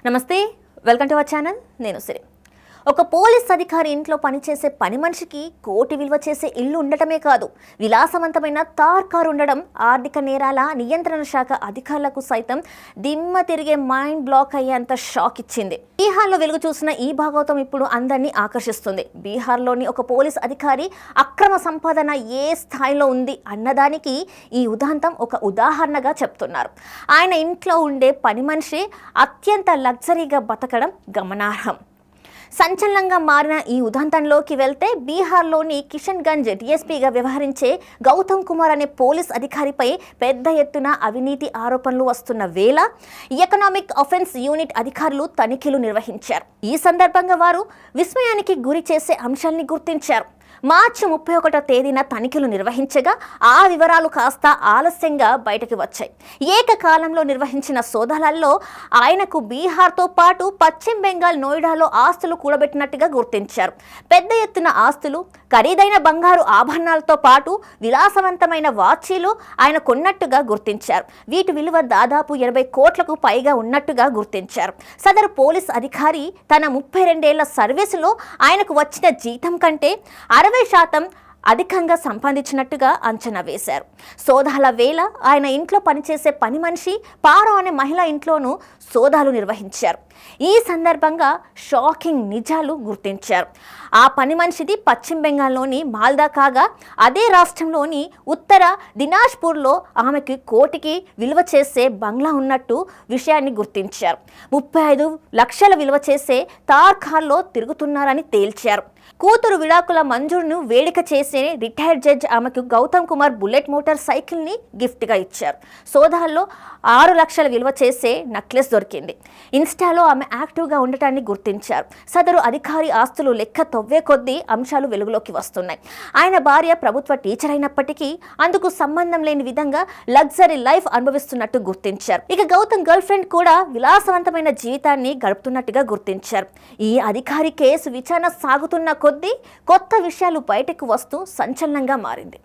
నమస్తే, welcome to our channel. నేను సిరి. ఒక పోలీస్ అధికారి ఇంట్లో పనిచేసే పని మనిషికి కోటి విలువ చేసే ఇల్లు ఉండటమే కాదు, విలాసవంతమైన తార్ కారు ఉండడం ఆర్థిక నేరాల నియంత్రణ శాఖ అధికారులకు సైతం దిమ్మ తిరిగే మైండ్ బ్లాక్ అయ్యేంత షాక్ ఇచ్చింది. బీహార్లో వెలుగు చూసిన ఈ భాగవతం ఇప్పుడు అందరినీ ఆకర్షిస్తుంది. బీహార్లోని ఒక పోలీస్ అధికారి అక్రమ సంపాదన ఏ స్థాయిలో ఉంది అన్నదానికి ఈ ఉదాంతం ఒక ఉదాహరణగా చెప్తున్నారు. ఆయన ఇంట్లో ఉండే పని మనిషి అత్యంత లగ్జరీగా బతకడం గమనార్హం. సంచలనంగా మారిన ఈ ఉదంతంలోకి వెళ్తే బీహార్లోని కిషన్గంజ్ డిఎస్పీగా వ్యవహరించే గౌతమ్ కుమార్ అనే పోలీస్ అధికారిపై పెద్ద ఎత్తున అవినీతి ఆరోపణలు వస్తున్న వేళ ఎకనామిక్ అఫెన్స్ యూనిట్ అధికారులు తనిఖీలు నిర్వహించారు. ఈ సందర్భంగా వారు విస్మయానికి గురి చేసే అంశాల్ని గుర్తించారు. మార్చి 31వ తేదీన తనిఖీలు నిర్వహించగా ఆ వివరాలు కాస్త ఆలస్యంగా బయటకు వచ్చాయి. ఏకకాలంలో నిర్వహించిన సోదాలలో ఆయనకు బీహార్తో పాటు పశ్చిమ బెంగాల్ నోయిడాలో ఆస్తులు కూడబెట్టినట్టుగా గుర్తించారు. పెద్ద ఎత్తున ఆస్తులు, ఖరీదైన బంగారు ఆభరణాలతో పాటు విలాసవంతమైన వాచీలు ఆయన కొన్నట్టుగా గుర్తించారు. వీటి విలువ దాదాపు 80 కోట్లకు పైగా ఉన్నట్టుగా గుర్తించారు. సదరు పోలీస్ అధికారి తన 32 ఏళ్ల సర్వీసులో ఆయనకు వచ్చిన జీతం కంటే 60% అధికంగా సంపాదించినట్టుగా అంచనా వేశారు. సోదాల వేళ ఆయన ఇంట్లో పనిచేసే పని మనిషి పారో అనే మహిళ ఇంట్లోనూ సోదాలు నిర్వహించారు. ఈ సందర్భంగా షాకింగ్ నిజాలు గుర్తించారు. ఆ పని మనిషిది పశ్చిమ బెంగాల్లోని మాల్దా కాగా, అదే రాష్ట్రంలోని ఉత్తర దినాజ్పూర్లో ఆమెకి కోటికి విలువ చేసే బంగ్లా ఉన్నట్టు విషయాన్ని గుర్తించారు. 35 లక్షల విలువ చేసే తార్ కార్లో తిరుగుతున్నారని తేల్చారు. కూతురు విడాకుల మంజూరును వేడుక చేసే రిటైర్డ్ జడ్జ్ ఆమెకు గౌతమ్ కుమార్ బుల్లెట్ మోటార్ సైకిల్ని గిఫ్ట్గా ఇచ్చారు. సోదాల్లో 6 లక్షల విలువ చేసే నెక్లెస్ దొరికింది. ఇన్స్టాలో ఆమె యాక్టివ్గా ఉండటాన్ని గుర్తించారు. సదరు అధికారి ఆస్తులు లెక్క తవ్వే కొద్దీ అంశాలు వెలుగులోకి వస్తున్నాయి. ఆయన భార్య ప్రభుత్వ టీచర్ అయినప్పటికీ అందుకు సంబంధం లేని విధంగా లగ్జరీ లైఫ్ అనుభవిస్తున్నట్టు గుర్తించారు. ఇక గౌతమ్ గర్ల్ ఫ్రెండ్ కూడా విలాసవంతమైన జీవితాన్ని గడుపుతున్నట్టుగా గుర్తించారు. ఈ అధికారి కేసు విచారణ సాగుతున్న కొద్దీ కొత్త విషయాలు బయటకు వస్తూ సంచలనంగా మారింది.